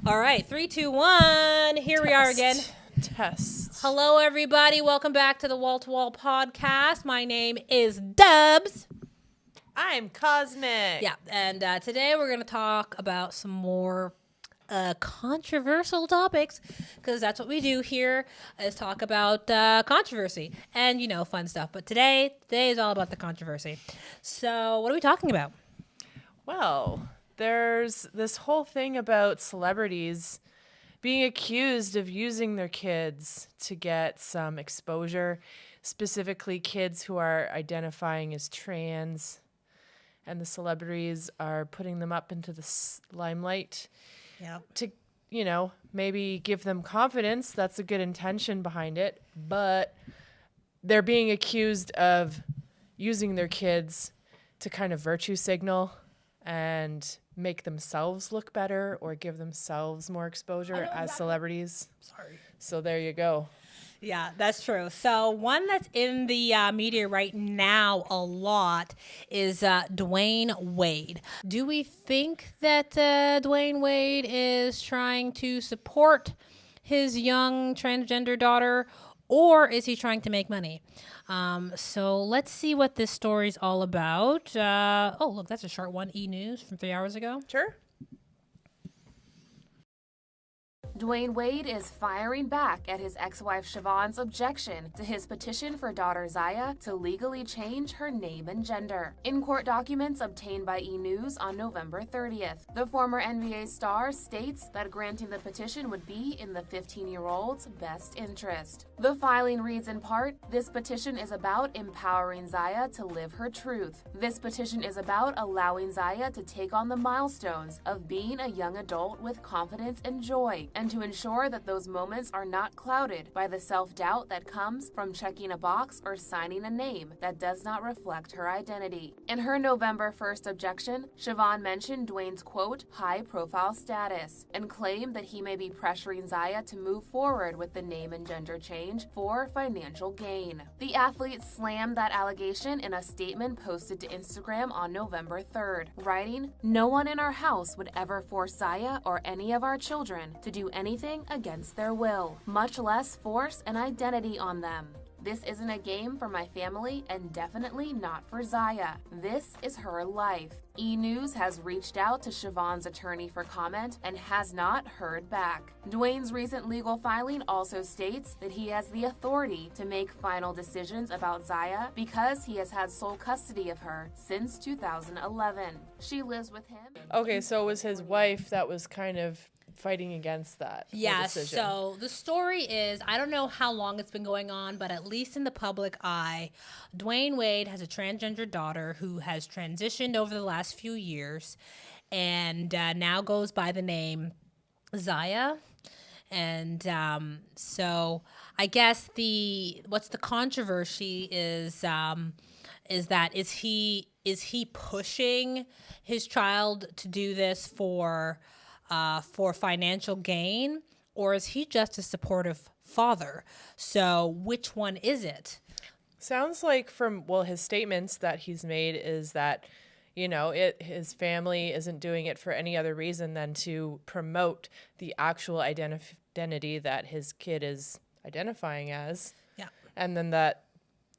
All right, three, two, one. Here we are again. Test. Hello, everybody. Welcome back to the Wall to Wall podcast. My name is Dubs. I'm Cosmic. Yeah, and today we're going to talk about some more controversial topics because that's what we do here is talk about controversy and, fun stuff. But today is all about the controversy. So what are we talking about? Well, there's this whole thing about celebrities being accused of using their kids to get some exposure, specifically kids who are identifying as trans, and the celebrities are putting them up into the limelight to, maybe give them confidence. That's a good intention behind it, but they're being accused of using their kids to kind of virtue signal and make themselves look better or give themselves more exposure as celebrities. Sorry. So there you go. Yeah, that's true. So one that's in the media right now a lot is Dwayne Wade. Do we think that Dwayne Wade is trying to support his young transgender daughter, or is he trying to make money? So let's see what this story's all about. Oh, look, that's a short one. E! News from 3 hours ago. Sure. Dwayne Wade is firing back at his ex-wife Siobhan's objection to his petition for daughter Zaya to legally change her name and gender. In court documents obtained by E! News on November 30th, the former NBA star states that granting the petition would be in the 15-year-old's best interest. The filing reads in part, "This petition is about empowering Zaya to live her truth. This petition is about allowing Zaya to take on the milestones of being a young adult with confidence and joy, and to ensure that those moments are not clouded by the self-doubt that comes from checking a box or signing a name that does not reflect her identity." In her November 1st objection, Siobhan mentioned Dwayne's quote, high-profile status, and claimed that he may be pressuring Zaya to move forward with the name and gender change for financial gain. The athlete slammed that allegation in a statement posted to Instagram on November 3rd, writing, "No one in our house would ever force Zaya or any of our children to do anything against their will, much less force an identity on them. This isn't a game for my family and definitely not for Zaya. This is her life." E! News has reached out to Siobhan's attorney for comment and has not heard back. Dwayne's recent legal filing also states that he has the authority to make final decisions about Zaya because he has had sole custody of her since 2011. She lives with him. Okay, so it was his wife that was kind of fighting against that whole decision. So the story is, I don't know how long it's been going on, but at least in the public eye, Dwayne Wade has a transgender daughter who has transitioned over the last few years and now goes by the name Zaya. And so I guess what's the controversy is that is he pushing his child to do this for financial gain, or is he just a supportive father? So which one is it? Sounds like from, his statements that he's made is that, his family isn't doing it for any other reason than to promote the actual identity that his kid is identifying as. Yeah. And then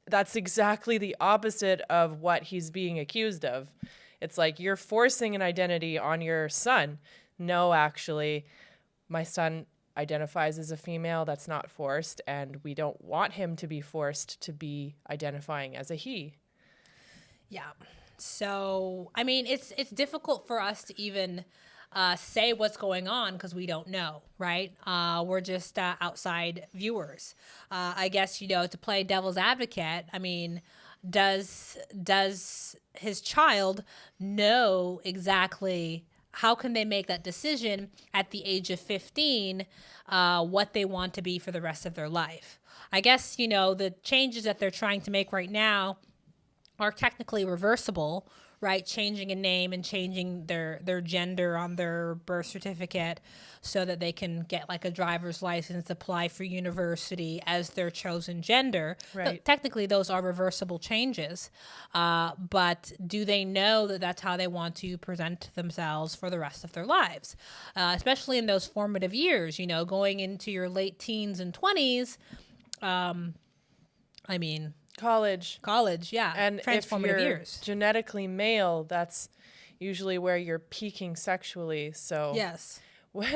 that's exactly the opposite of what he's being accused of. It's like you're forcing an identity on your son. No, actually, my son identifies as a female. That's not forced, and we don't want him to be forced to be identifying as a he. Yeah. So, I mean, it's difficult for us to even say what's going on because we don't know, right? We're just outside viewers. I guess, to play devil's advocate, I mean, does his child know exactly how can they make that decision at the age of 15, what they want to be for the rest of their life? I guess, the changes that they're trying to make right now are technically reversible, right? Changing a name and changing their gender on their birth certificate so that they can get like a driver's license, apply for university as their chosen gender. Right. Technically, those are reversible changes. But do they know that that's how they want to present themselves for the rest of their lives? Especially in those formative years, you know, going into your late teens and 20s. I mean, College. yeah. And if Transformative you're years. genetically male, that's usually where you're peaking sexually. So Yes.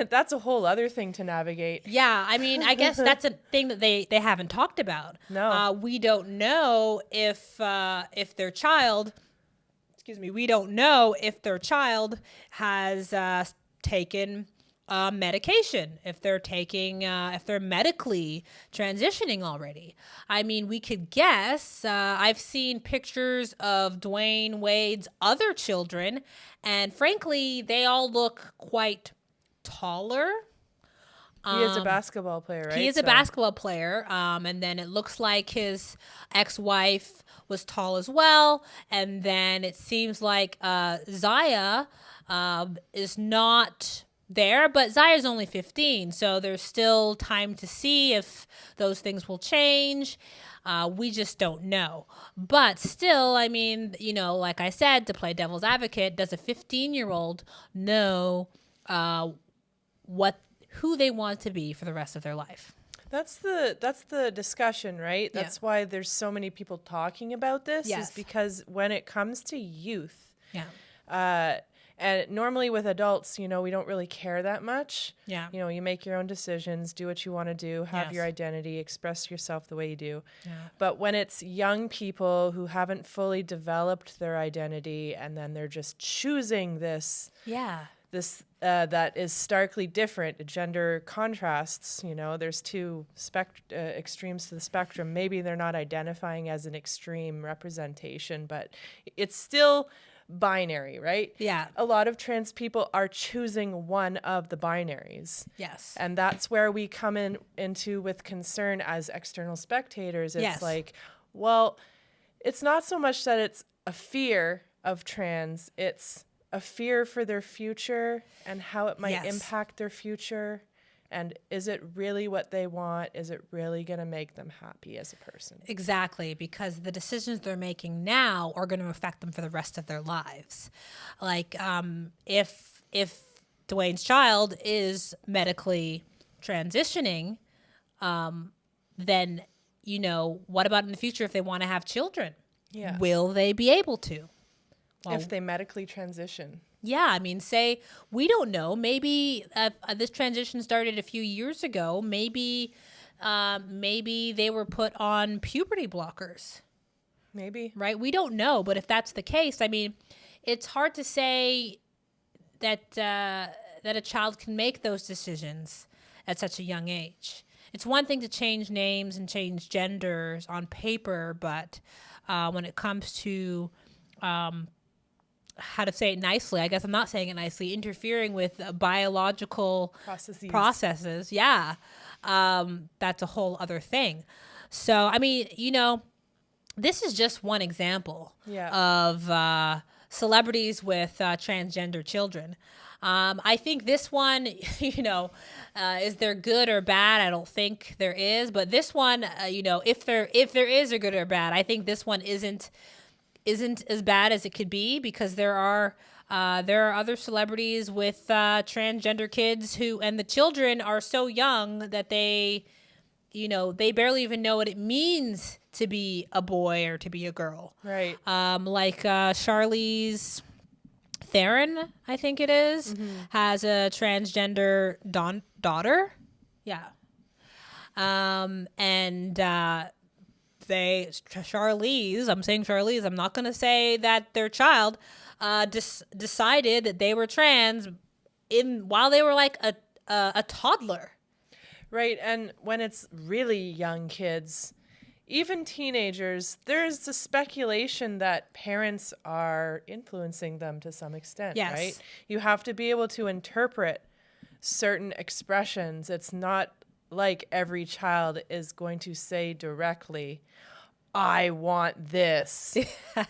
that's a whole other thing to navigate. Yeah, I mean, I guess that's a thing that they haven't talked about. No. We don't know if their child, we don't know if their child has taken medication, if they're taking, if they're medically transitioning already. I mean, we could guess. I've seen pictures of Dwayne Wade's other children, and frankly, they all look quite taller. He is a basketball player, right? He is a basketball player, and then it looks like his ex-wife was tall as well, and then it seems like Zaya is not there, but Zaya's only 15, so there's still time to see if those things will change. We just don't know. But still, I mean, you know, like I said, to play devil's advocate, does a 15-year-old know who they want to be for the rest of their life? That's the discussion, right? Yeah. That's why there's so many people talking about this, Yes. is because when it comes to youth, Yeah. and normally with adults, you know, we don't really care that much. Yeah. You know, you make your own decisions, do what you want to do, have Yes. your identity, express yourself the way you do. Yeah. But when it's young people who haven't fully developed their identity and then they're just choosing this Yeah. that is starkly different, gender contrasts, you know, there's two extremes to the spectrum. Maybe they're not identifying as an extreme representation, but it's still binary, right? Yeah. A lot of trans people are choosing one of the binaries. Yes. And that's where we come into with concern as external spectators. It's Yes. like, well, it's not so much that it's a fear of trans, it's a fear for their future and how it might Yes. impact their future. And is it really what they want? Is it really going to make them happy as a person? Exactly, because the decisions they're making now are going to affect them for the rest of their lives. Like, if Dwayne's child is medically transitioning, then, you know, what about in the future if they want to have children? Yeah. Will they be able to? If they medically transition. Yeah, I mean, say, we don't know. Maybe this transition started a few years ago. Maybe they were put on puberty blockers, Maybe. right? We don't know. But if that's the case, I mean, it's hard to say that a child can make those decisions at such a young age. It's one thing to change names and change genders on paper, but when it comes to how to say it nicely, I guess I'm not saying it nicely, interfering with biological processes. Yeah. That's a whole other thing. So, I mean, you know, this is just one example of celebrities with transgender children. I think this one, you know, is there good or bad? I don't think there is. But this one, you know, if there is a good or bad, I think this one isn't as bad as it could be, because there are other celebrities with transgender kids and the children are so young that they barely even know what it means to be a boy or to be a girl. Right. Like Charlize Theron, I think it is, has a transgender daughter. Yeah. Charlize, I'm saying Charlize, I'm not going to say that their child decided that they were trans while they were like a toddler. Right. And when it's really young kids, even teenagers, there's a speculation that parents are influencing them to some extent, Yes. right? You have to be able to interpret certain expressions. It's not like every child is going to say directly, I want this.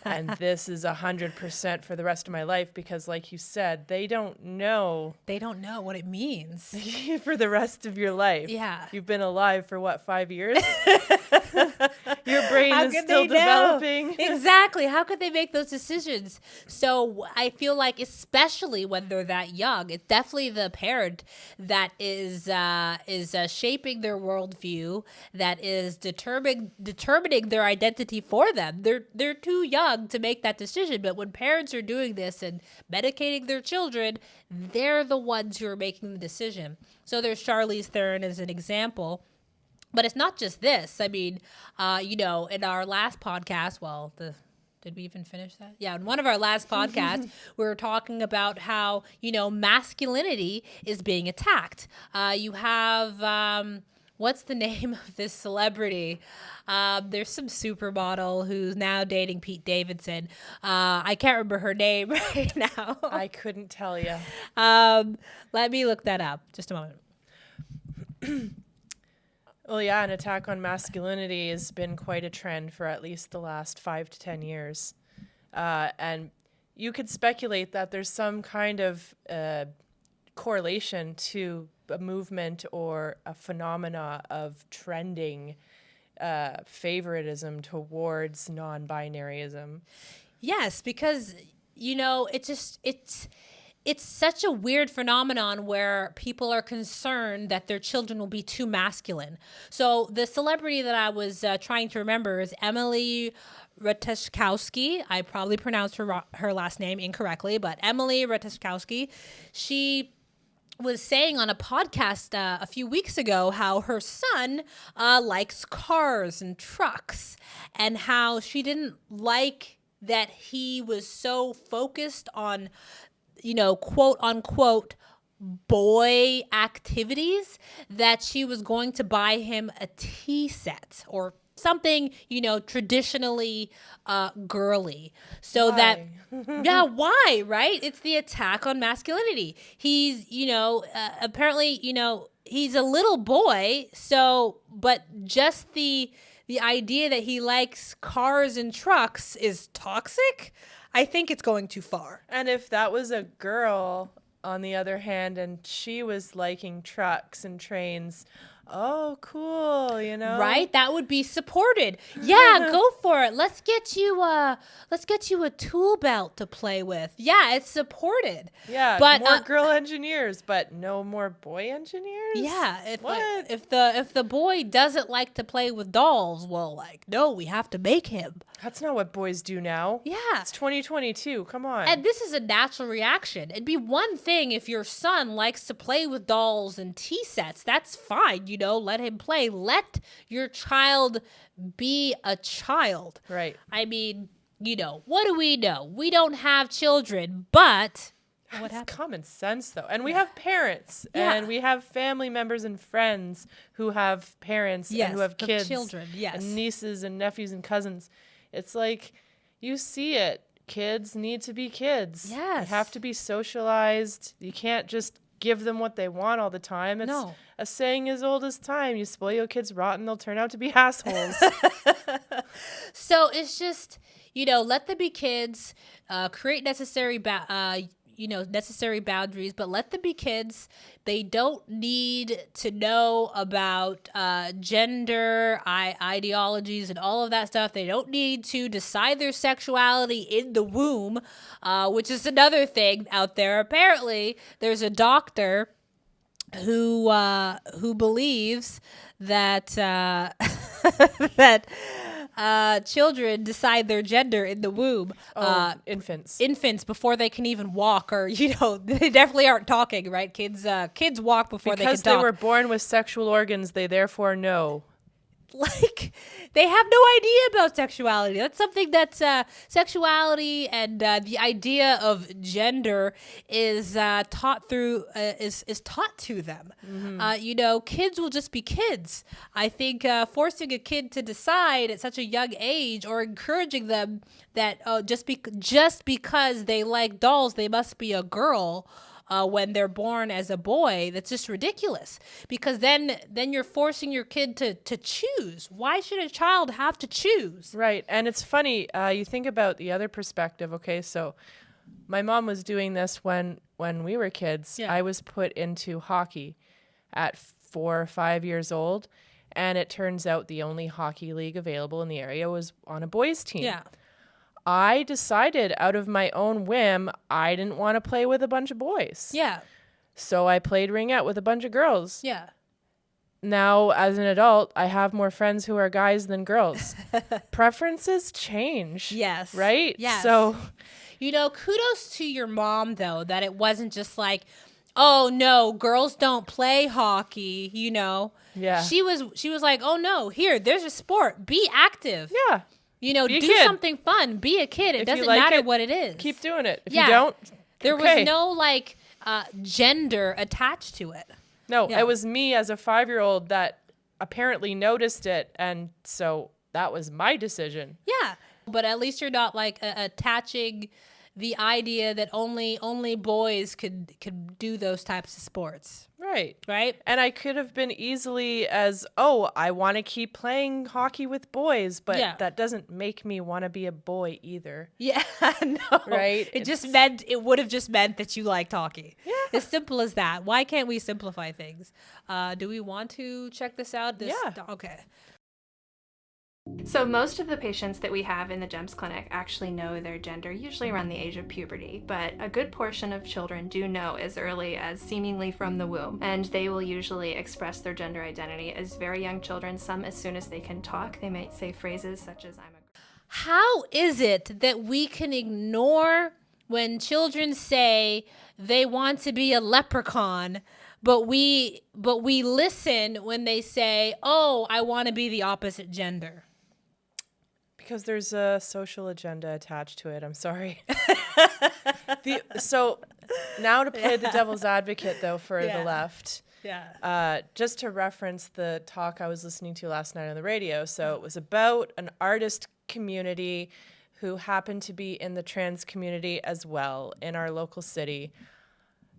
And this is 100% for the rest of my life because, like you said, they don't know They don't know what it means. for the rest of your life. Yeah. You've been alive for what, 5 years? Your brain How is could still they know? developing. Exactly. How could they make those decisions? So I feel like, especially when they're that young, it's definitely the parent that is shaping their worldview, that is determining their identity for them. They're too young to make that decision. But when parents are doing this and medicating their children, they're the ones who are making the decision. So there's Charlize Theron as an example. But it's not just this. I mean, in our last podcast, did we even finish that? Yeah, in one of our last podcasts, we were talking about how, masculinity is being attacked. You have, what's the name of this celebrity? There's some supermodel who's now dating Pete Davidson. I can't remember her name right now. I couldn't tell you. Let me look that up. Just a moment. Well, yeah, an attack on masculinity has been quite a trend for at least the last 5 to 10 years. And you could speculate that there's some kind of correlation to a movement or a phenomena of trending favoritism towards non-binaryism. Yes, because, it's such a weird phenomenon where people are concerned that their children will be too masculine. So the celebrity that I was trying to remember is Emily Ratajkowski. I probably pronounced her last name incorrectly, but Emily Ratajkowski, she was saying on a podcast a few weeks ago how her son likes cars and trucks, and how she didn't like that he was so focused on quote unquote boy activities that she was going to buy him a tea set or something, traditionally girly. So Why? yeah, why, right? It's the attack on masculinity. He's, apparently, he's a little boy. So, but just the idea that he likes cars and trucks is toxic. I think it's going too far. And if that was a girl, on the other hand, and she was liking trucks and trains, oh, cool, Right? That would be supported. Yeah, go for it. Let's get you a tool belt to play with. Yeah, it's supported. Yeah, but more girl engineers, but no more boy engineers? Yeah, What? if the boy doesn't like to play with dolls, well, no, we have to make him. That's not what boys do now. Yeah. It's 2022. Come on. And this is a natural reaction. It'd be one thing if your son likes to play with dolls and tea sets. That's fine, let him play. Let your child be a child. Right. I mean, what do we know? We don't have children, but what It's happened? common sense, though. And we have parents, Yeah. and we have family members and friends who have parents Yes, and who have the kids. children, yes. And nieces and nephews and cousins. It's like, you see it. Kids need to be kids. Yes. They have to be socialized. You can't just give them what they want all the time. It's No. a saying as old as time. You spoil your kids rotten, they'll turn out to be assholes. So it's just, let them be kids, create necessary boundaries, but let them be kids. They don't need to know about gender, ideologies, and all of that stuff. They don't need to decide their sexuality in the womb, which is another thing out there. Apparently, there's a doctor who believes that that children decide their gender in the womb. Infants before they can even walk, or they definitely aren't talking. Right? Kids walk before they can talk. Because they were born with sexual organs, they therefore know. Like, they have no idea about sexuality. That's something that's sexuality and the idea of gender is taught through is taught to them. Mm-hmm. Kids will just be kids. I think forcing a kid to decide at such a young age, or encouraging them that just because they like dolls, they must be a girl. when they're born as a boy, that's just ridiculous. Because then you're forcing your kid to choose. Why should a child have to choose? Right. And it's funny, you think about the other perspective. Okay, so my mom was doing this when we were kids. Yeah. I was put into hockey at 4 or 5 years old, and it turns out the only hockey league available in the area was on a boys' team. Yeah. I decided out of my own whim I didn't want to play with a bunch of boys. Yeah. So I played ringette with a bunch of girls. Yeah. Now, as an adult, I have more friends who are guys than girls. Preferences change. Yes. Right? Yes. So, kudos to your mom, though, that it wasn't just like, oh, no, girls don't play hockey, Yeah. She was like, oh, no, here, there's a sport. Be active. yeah. Be a Do kid. something fun. Be a kid. It If you doesn't like matter it, what it is. Keep doing it. If Yeah. you don't, There okay. was no, gender attached to it. No, Yeah. it was me as a 5-year-old that apparently noticed it, and so that was my decision. Yeah. But at least you're not, attaching the idea that only boys could do those types of sports. Right. And I could have been easily as, oh, I want to keep playing hockey with boys, but Yeah. that doesn't make me want to be a boy either. Yeah, no. Right? It would have just meant that you liked hockey. Yeah. As simple as that. Why can't we simplify things? Do we want to check this out? Yeah. Okay. So most of the patients that we have in the GEMS clinic actually know their gender, usually around the age of puberty, but a good portion of children do know as early as seemingly from the womb, and they will usually express their gender identity as very young children, some as soon as they can talk. They might say phrases such as, I'm a... How is it that we can ignore when children say they want to be a leprechaun, but we listen when they say, oh, I want to be the opposite gender? Because there's a social agenda attached to it. I'm sorry. So now to play the devil's advocate, though, for the left. Yeah. Just to reference the talk I was listening to last night on the radio. So it was about an artist community who happened to be in the trans community as well in our local city,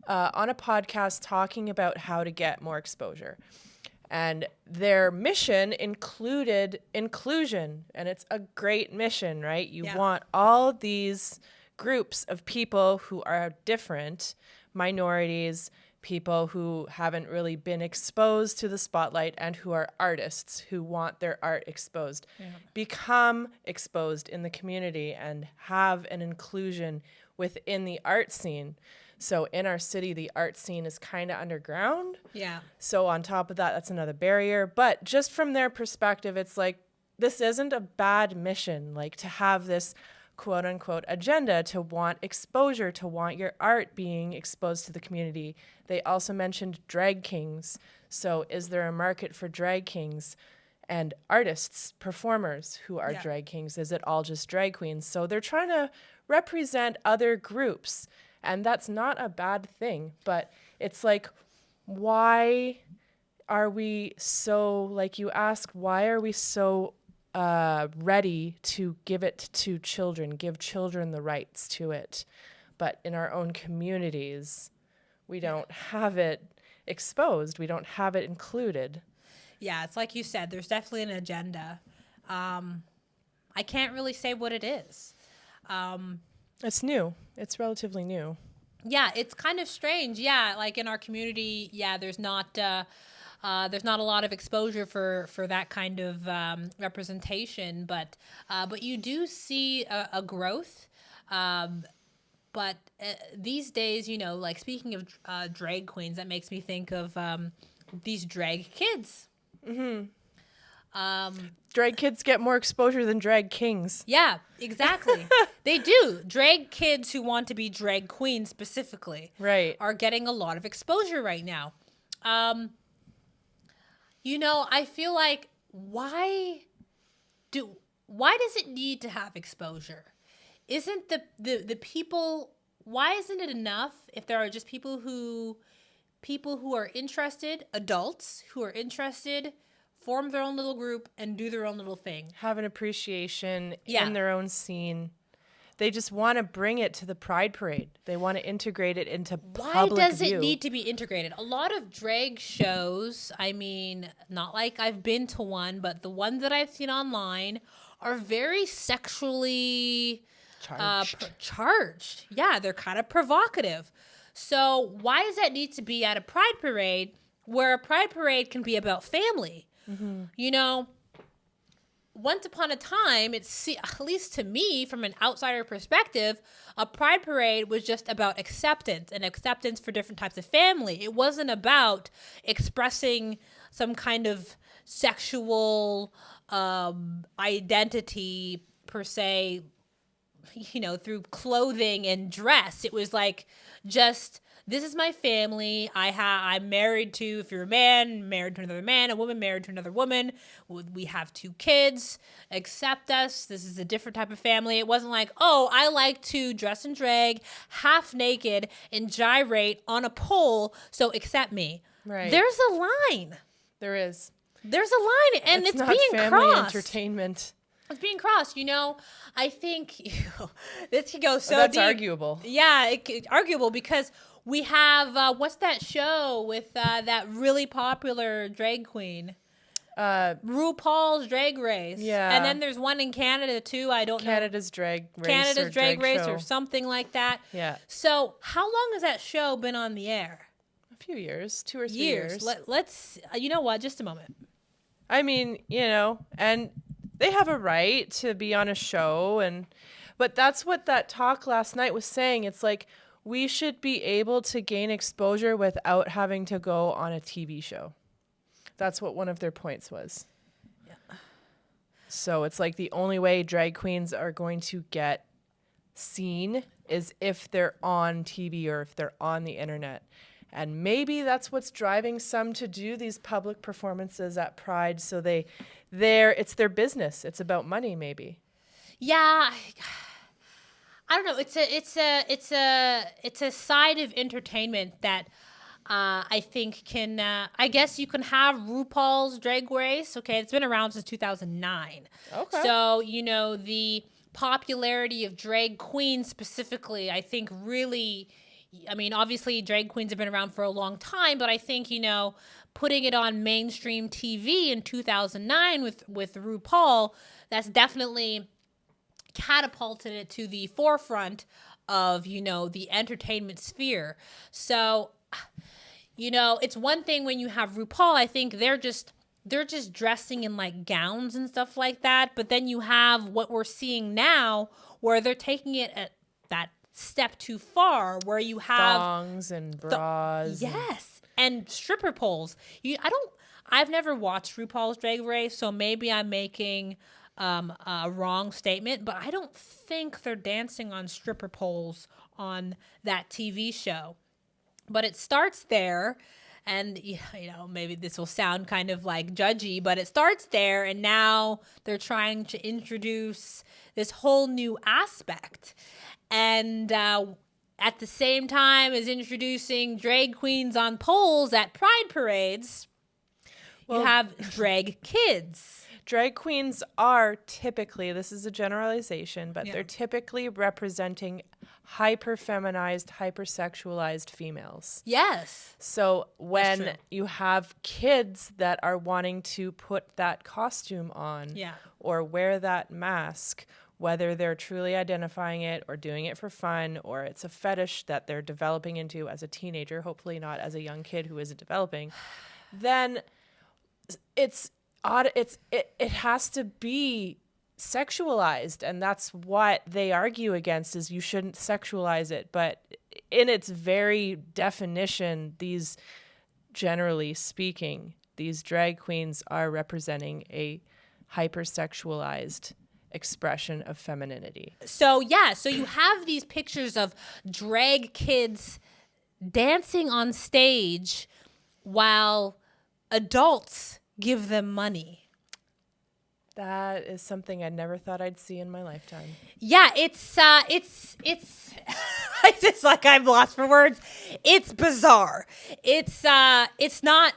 on a podcast talking about how to get more exposure. And their mission included inclusion, and it's a great mission, right? You want all these groups of people who are different, minorities, people who haven't really been exposed to the spotlight, and who are artists who want their art exposed, become exposed in the community and have an inclusion within the art scene. So in our city, the art scene is kind of underground. Yeah. So on top of that, that's another barrier. But just from their perspective, it's like, this isn't a bad mission, like to have this quote unquote agenda, to want exposure, to want your art being exposed to the community. They also mentioned drag kings. So is there a market for drag kings and artists, performers who are drag kings? Is it all just drag queens? So they're trying to represent other groups. And that's not a bad thing, but it's like, why are we so, like you asked, why are we so ready to give it to children, give children the rights to it? But in our own communities, we don't have it exposed. We don't have it included. Yeah, it's like you said, there's definitely an agenda. I can't really say what it is. It's new. It's relatively new. Yeah, it's kind of strange. Yeah, like in our community, there's not a lot of exposure for that kind of representation, but you do see a growth. But these days, like speaking of drag queens, that makes me think of these drag kids. Mm-hmm. Drag kids get more exposure than drag kings. Yeah, exactly. They do. Drag kids who want to be drag queens specifically, Right. are getting a lot of exposure right now. I feel like why does it need to have exposure? Isn't the people, why isn't it enough if there are just people who are interested, adults who are interested, form their own little group and do their own little thing? Have an appreciation Yeah. in their own scene. They just want to bring it to the Pride Parade. They want to integrate it into Why public does view. it need to be integrated? A lot of drag shows, I mean, not like I've been to one, but the ones that I've seen online are very sexually charged. Yeah, they're kind of provocative. So why does that need to be at a Pride Parade where a Pride Parade can be about family? You know, once upon a time, at least to me, from an outsider perspective, a Pride Parade was just about acceptance and acceptance for different types of family. It wasn't about expressing some kind of sexual identity per se, you know, through clothing and dress. It was like, just, this is my family. I'm married to, if you're a man, married to another man, a woman married to another woman. We have 2 kids. Accept us. This is a different type of family. It wasn't like, oh, I like to dress and drag, half naked, and gyrate on a pole, so accept me. Right. There's a line. There is. There's a line, and it's not being family crossed. entertainment. It's being crossed, you know. I think this could go so That's deep. arguable. Yeah, it's arguable because we have what's that show with that really popular drag queen, RuPaul's Drag Race. Yeah. And then there's one in Canada too. I don't know. Canada's Drag Race. Canada's Drag Race show. or something like that. Yeah. So how long has that show been on the air? A few years, 2 or 3 years. Let's. You know what? Just a moment. I mean, you know, and they have a right to be on a show, but that's what that talk last night was saying. It's like we should be able to gain exposure without having to go on a TV show. That's what one of their points was. Yeah. So it's like the only way drag queens are going to get seen is if they're on TV or if they're on the internet. And maybe that's what's driving some to do these public performances at Pride. So it's their business. It's about money, maybe. Yeah, I don't know. It's a side of entertainment that I think can. I guess you can have RuPaul's Drag Race. Okay, it's been around since 2009. Okay. So you know the popularity of drag queens specifically, I think really. I mean, obviously, drag queens have been around for a long time, but I think, you know, putting it on mainstream TV in 2009 with RuPaul, that's definitely catapulted it to the forefront of, you know, the entertainment sphere. So, you know, it's one thing when you have RuPaul, I think they're just dressing in like gowns and stuff like that. But then you have what we're seeing now where they're taking it at that step too far, where you have thongs and bras. Yes, and stripper poles. I've never watched RuPaul's Drag Race, so maybe I'm making a wrong statement, but I don't think they're dancing on stripper poles on that TV show. But it starts there, and you know, maybe this will sound kind of like judgy, but it starts there, and now they're trying to introduce this whole new aspect. And at the same time as introducing drag queens on poles at Pride parades, you have drag kids. Drag queens are typically, this is a generalization, but they're typically representing hyper-feminized, hypersexualized females. Yes. So when you have kids that are wanting to put that costume on or wear that mask, whether they're truly identifying it or doing it for fun, or it's a fetish that they're developing into as a teenager, hopefully not as a young kid who isn't developing, then it's odd. It has to be sexualized, and that's what they argue against, is you shouldn't sexualize it. But in its very definition, generally speaking, these drag queens are representing a hypersexualized expression of femininity. So you have these pictures of drag kids dancing on stage while adults give them money. That is something I never thought I'd see in my lifetime. Yeah, it's it's just like I'm lost for words. It's bizarre. It's not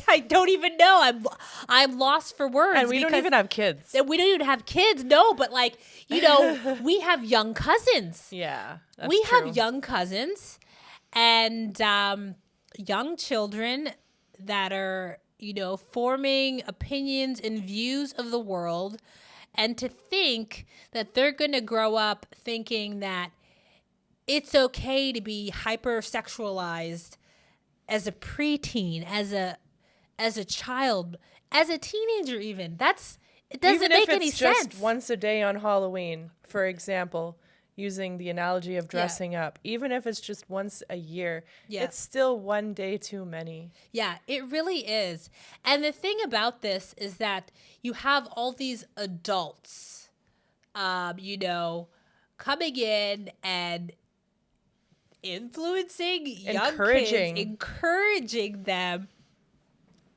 I don't even know. I'm lost for words. And we don't even have kids. We don't even have kids. No, but like, you know, we have young cousins. Yeah, that's We true. have young cousins and young children that are, you know, forming opinions and views of the world. And to think that they're going to grow up thinking that it's okay to be hypersexualized as a preteen, as a child, as a teenager even. It doesn't Even make if any it's sense. just once a day on Halloween, for example, using the analogy of dressing up, even if it's just once a year, it's still one day too many. Yeah, it really is. And the thing about this is that you have all these adults, you know, coming in and influencing young kids, encouraging them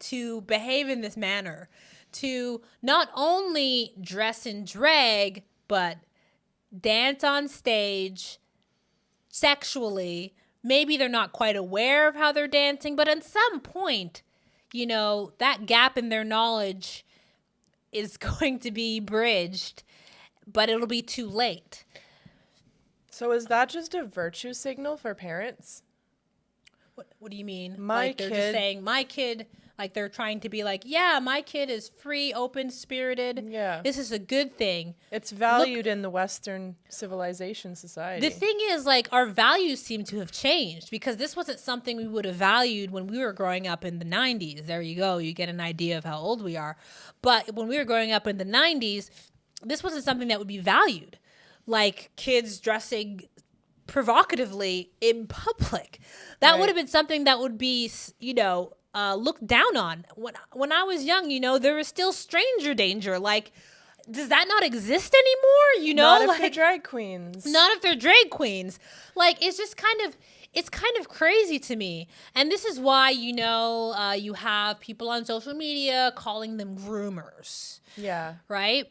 to behave in this manner, to not only dress in drag, but dance on stage sexually. Maybe they're not quite aware of how they're dancing, but at some point, you know, that gap in their knowledge is going to be bridged, but it'll be too late. So is that just a virtue signal for parents? What do you mean? My they're kid- just saying, my kid, like they're trying to be like, yeah, my kid is free, open-spirited. Yeah. This is a good thing. It's valued in the Western civilization society. The thing is, like, our values seem to have changed because this wasn't something we would have valued when we were growing up in the 90s. There you go. You get an idea of how old we are. But when we were growing up in the 90s, this wasn't something that would be valued. Like kids dressing provocatively in public. That Right. would have been something that would be, you know, looked down on. When I was young, you know, there was still stranger danger. Like, does that not exist anymore? You know, Not if like, they're drag queens. not if they're drag queens. Like, it's just kind of crazy to me. And this is why, you know, you have people on social media calling them groomers, Yeah. right?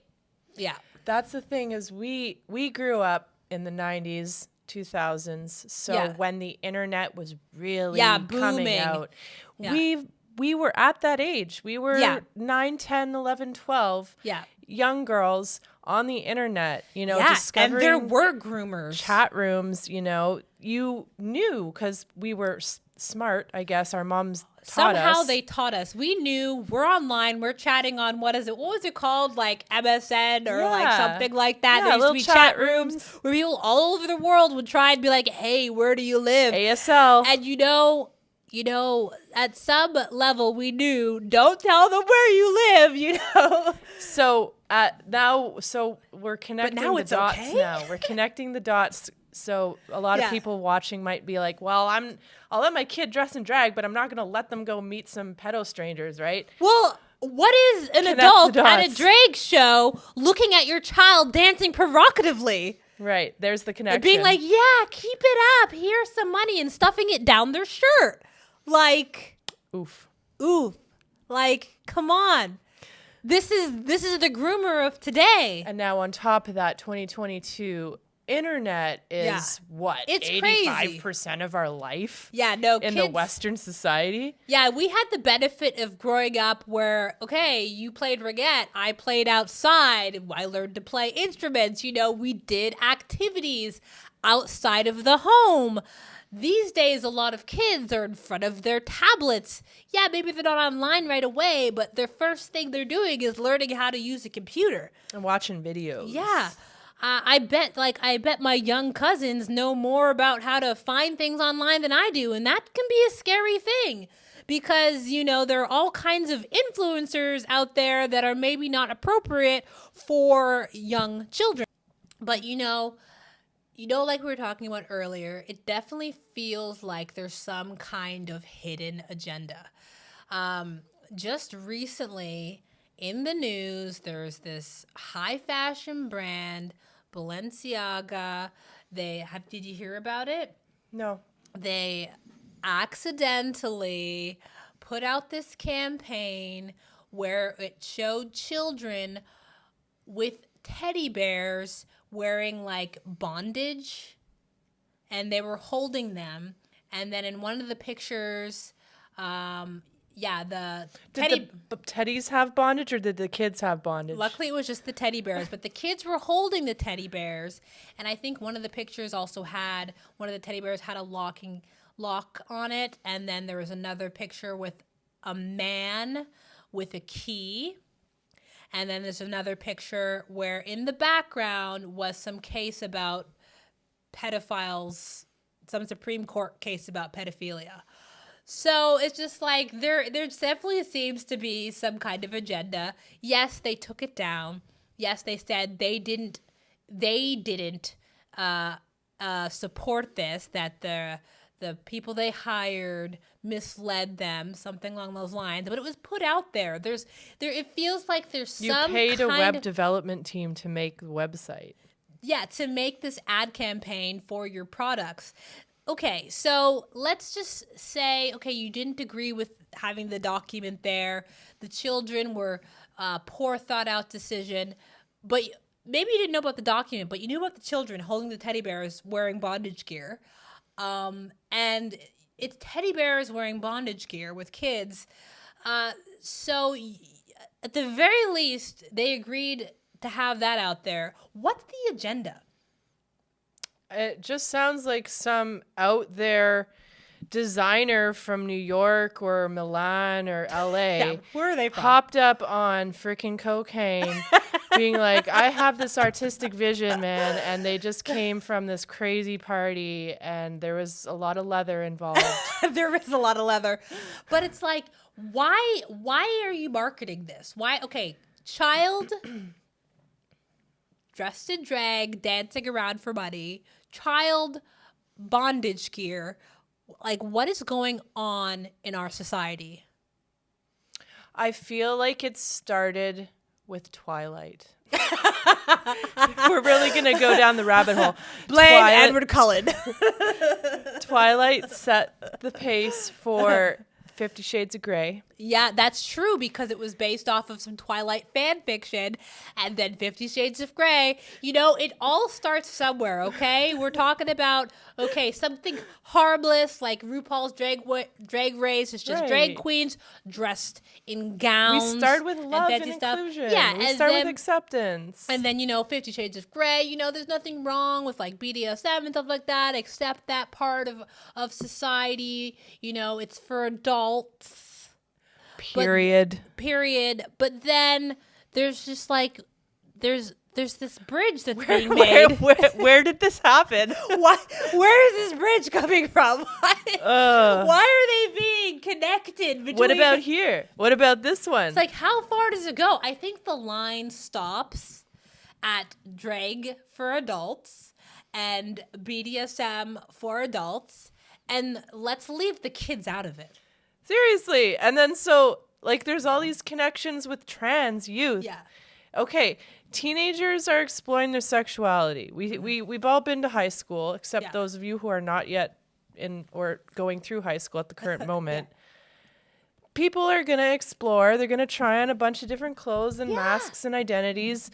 Yeah. That's the thing is we grew up in the 90s, 2000s. So Yeah. when the internet was really coming booming. out, Yeah. we were at that age. We were Yeah. 9, 10, 11, 12 Yeah. young girls on the internet, you know, Yeah. And discovering there were groomers. chat rooms, you know, you knew because we were smart, I guess. Our moms taught Somehow us. they taught us. We knew we're online. We're chatting on what was it called? Like MSN or like Yeah. something like that. Yeah, There used to little be chat chat rooms where people all over the world would try and be like, "Hey, where do you live?" ASL. And you know, at some level, we knew don't tell them where you live. You know. So so we're connecting now the it's dots okay? now. We're connecting the dots. So a lot Yeah. of people watching might be like, well, I'll let my kid dress in drag, but I'm not going to let them go meet some pedo strangers, right? Well, what is an Connect adult the at a dots. drag show looking at your child dancing provocatively? Right. There's the connection. And being like, yeah, keep it up. Here's some money and stuffing it down their shirt. Like, oof. ooh, like, come on. This is the groomer of today. And now on top of that, 2022 internet is Yeah. what? It's crazy. 85% of our life Yeah, no, in the Western society. Yeah, we had the benefit of growing up where, okay, you played reggae, I played outside, I learned to play instruments, you know, we did activities outside of the home. These days, a lot of kids are in front of their tablets. Yeah, maybe they're not online right away, but the first thing they're doing is learning how to use a computer. And watching videos. Yeah. I bet my young cousins know more about how to find things online than I do. And that can be a scary thing because, you know, there are all kinds of influencers out there that are maybe not appropriate for young children. But, you know, like we were talking about earlier, it definitely feels like there's some kind of hidden agenda. Just recently in the news, there's this high fashion brand, Balenciaga. Did you hear about it? No. They accidentally put out this campaign where it showed children with teddy bears wearing like bondage, and they were holding them. And then in one of the pictures, Yeah, the Did teddy. the teddies have bondage, or did the kids have bondage? Luckily, it was just the teddy bears, but the kids were holding the teddy bears, and I think one of the pictures also had one of the teddy bears had a lock on it, and then there was another picture with a man with a key, and then there's another picture where in the background was some case about pedophiles, some Supreme Court case about pedophilia. So it's just like there definitely seems to be some kind of agenda. Yes, they took it down. Yes, they said they didn't support this, that the people they hired misled them, something along those lines. But it was put out there. It feels like there's You some paid a kind web of, development team to make the website. yeah, to make this ad campaign for your products. Okay, so let's just say, okay, you didn't agree with having the document there. The children were poor thought out decision, but maybe you didn't know about the document, but you knew about the children holding the teddy bears wearing bondage gear. And it's teddy bears wearing bondage gear with kids. So at the very least, they agreed to have that out there. What's the agenda? It just sounds like some out there designer from New York or Milan or LA Yeah, where are they from? hopped up on freaking cocaine being like, I have this artistic vision, man, and they just came from this crazy party and there was a lot of leather involved. There is a lot of leather. But it's like, why are you marketing this? Why? Okay, child dressed in drag, dancing around for money, child bondage gear. Like, what is going on in our society? I feel like it started with Twilight. We're really going to go down the rabbit hole. Blame Edward Cullen. Twilight set the pace for 50 Shades of Grey. Yeah, that's true, because it was based off of some Twilight fan fiction, and then 50 Shades of Grey. You know, it all starts somewhere, okay? We're talking about, okay, something harmless like RuPaul's Drag Race. It's just Right. drag queens dressed in gowns. We start with love and fancy stuff. inclusion. Yeah, we and start then, with acceptance. and then, 50 Shades of Grey, there's nothing wrong with like BDSM and stuff like that, except that part of society, it's for adults. Period. But then there's just like there's this bridge that's being made. Where did this happen? Where is this bridge coming from? Why are they being connected between? What about here? What about this one? It's like, how far does it go? I think the line stops at drag for adults and BDSM for adults, and let's leave the kids out of it. Seriously. And then there's all these connections with trans youth. Yeah. Okay, teenagers are exploring their sexuality. We've all been to high school, except Yeah. those of you who are not yet in or going through high school at the current moment. People are going to explore. They're going to try on a bunch of different clothes and masks and identities,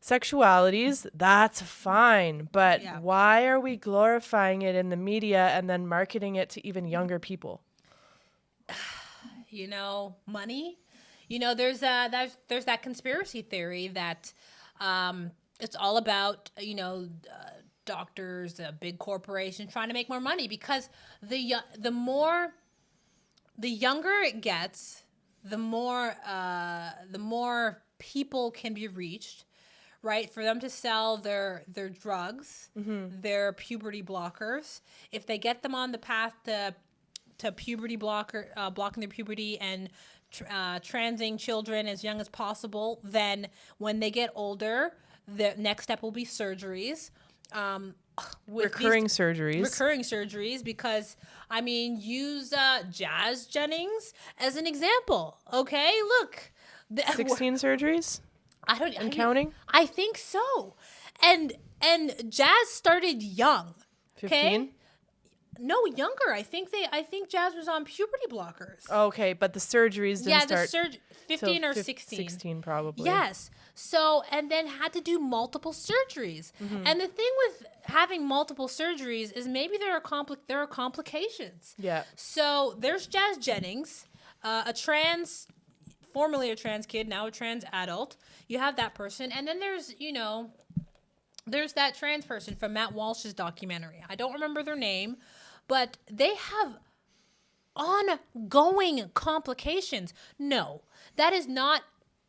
sexualities. That's fine. But why are we glorifying it in the media and then marketing it to even younger people? Money. There's that conspiracy theory that it's all about doctors, a big corporation trying to make more money, because the younger it gets, the more people can be reached, right? For them to sell their drugs, their puberty blockers, if they get them on the path to puberty blocking their puberty and transing children as young as possible, then when they get older, the next step will be surgeries. Recurring surgeries, because use Jazz Jennings as an example. Okay, look, 16 surgeries? Counting? I think so. And Jazz started young. 15? No, younger. I think Jazz was on puberty blockers. Okay, but the surgeries didn't start 15 or 16. 16 probably. Yes. So, and then had to do multiple surgeries. And the thing with having multiple surgeries is maybe there are complications. Yeah. So there's Jazz Jennings. formerly a trans kid, now a trans adult. You have that person. And then there's that trans person from Matt Walsh's documentary. I don't remember their name, but they have ongoing complications. No, that is not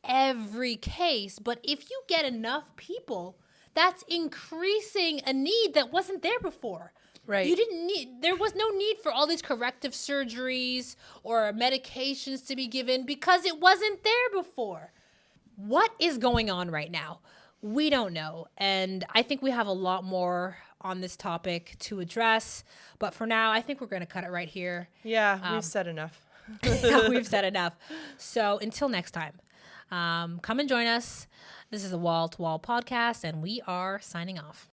every case, but if you get enough people, that's increasing a need that wasn't there before. Right. There was no need for all these corrective surgeries or medications to be given because it wasn't there before. What is going on right now? We don't know. And I think we have a lot more on this topic to address. But for now, I think we're going to cut it right here. Yeah, we've said enough. We've said enough. So until next time, come and join us. This is a Wall to Wall podcast, and we are signing off.